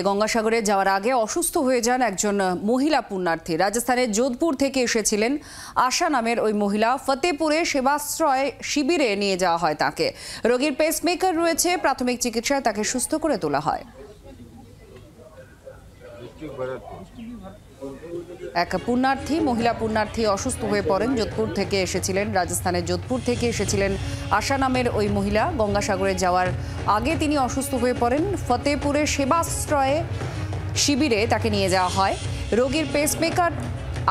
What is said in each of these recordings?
গঙ্গাসাগরে যাওয়ার আগে অসুস্থ হয়ে যান একজন মহিলা পুণ্যার্থী। রাজস্থানের যোধপুর থেকে এসেছিলেন আশা নামের ওই মহিলা। ফতেপুরে সেবাশ্রয় শিবিরে নিয়ে যাওয়া হয় তাকে। রোগীর পেসমেকার রয়েছে, প্রাথমিক চিকিৎসায় তাকে সুস্থ করে তোলা হয়। এক মহিলা পুণ্যার্থী অসুস্থ হয়ে পড়েন। যোধপুর থেকে এসেছিলেন, রাজস্থানের যোধপুর থেকে এসেছিলেন আশা নামের ওই মহিলা। গঙ্গাসাগরে যাওয়ার আগে তিনি অসুস্থ হয়ে পড়েন। ফতেপুরে সেবাশ্রয়ে শিবিরে তাকে নিয়ে যাওয়া হয়। রোগীর পেসমেকার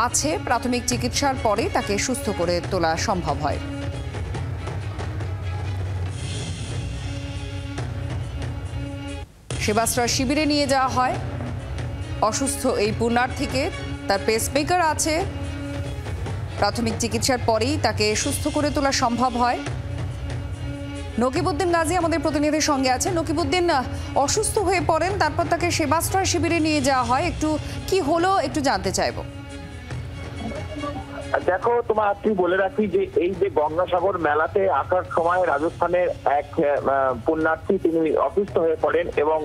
আছে, প্রাথমিক চিকিৎসার পরে তাকে সুস্থ করে তোলা সম্ভব হয়। সেবাশ্রয় শিবিরে নিয়ে যাওয়া হয় অসুস্থ এই পুণ্যার্থীকে। তার পেসমেকার আছে, প্রাথমিক চিকিৎসার পরেই তাকে সুস্থ করে তোলা সম্ভব হয়। নকিবউদ্দিন গাজী আমাদের প্রতিনিধির সঙ্গে আছে। নকিবউদ্দিন, অসুস্থ হয়ে পড়েন, তারপর তাকে সেবাশ্রয় শিবিরে নিয়ে যাওয়া হয়, একটু কি হলো একটু জানতে চাইবো। দেখো, তুমি বলে রাখি যে এই যে গঙ্গাসাগর মেলাতে আসার সময় রাজস্থানের এক পুণ্যার্থী তিনি অসুস্থ হয়ে পড়েন এবং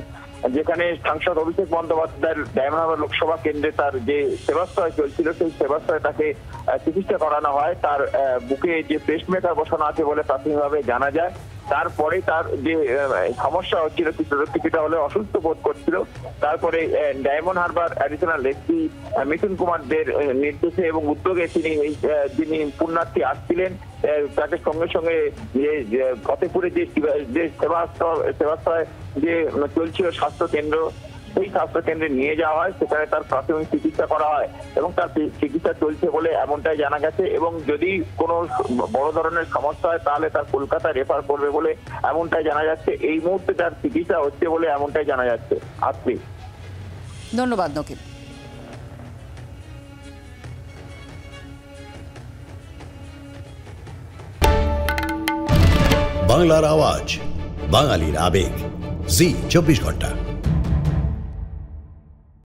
যেখানে সাংসদ অভিষেক বন্দ্যোপাধ্যায়ের ডায়মন্ড হারবার লোকসভা কেন্দ্রে তার যে সেবাশ্রয় চলছিল সেই সেবাশ্রয়ে তাকে চিকিৎসা করানো হয়। তার বুকে যে পেসমেকার বসানো আছে বলে প্রাথমিকভাবে জানা যায়। তারপরে তার যে সমস্যা হচ্ছিল, কিছুটা হলে অসুস্থ বোধ করছিল। তারপরে ডায়মন্ড হারবার অ্যাডিশনাল এসপি মিঠুন কুমার দের নির্দেশে এবং উদ্যোগে যিনি পুণ্যার্থী আসছিলেন তাকে সঙ্গে সঙ্গে ফতেপুরে যে সেবাশ্রয় যে চলছিল স্বাস্থ্য কেন্দ্র, সেই স্বাস্থ্য কেন্দ্রে নিয়ে যাওয়া হয়। সেখানে তার প্রাথমিক চিকিৎসা করা হয় এবং তার চিকিৎসা চলছে বলে এমনটাই জানা গেছে। এবং যদি কোনো বড় ধরনের সমস্যা হয় তাহলে তার কলকাতা রেফার করবে বলে এমনটাই জানা যাচ্ছে। এই মুহূর্তে তার চিকিৎসা হচ্ছে বলে এমনটাই জানা যাচ্ছে। আসছি, ধন্যবাদ নকিব। বাংলার আওয়াজ, বাঙালির আবেগ, জি 24 ঘন্টা।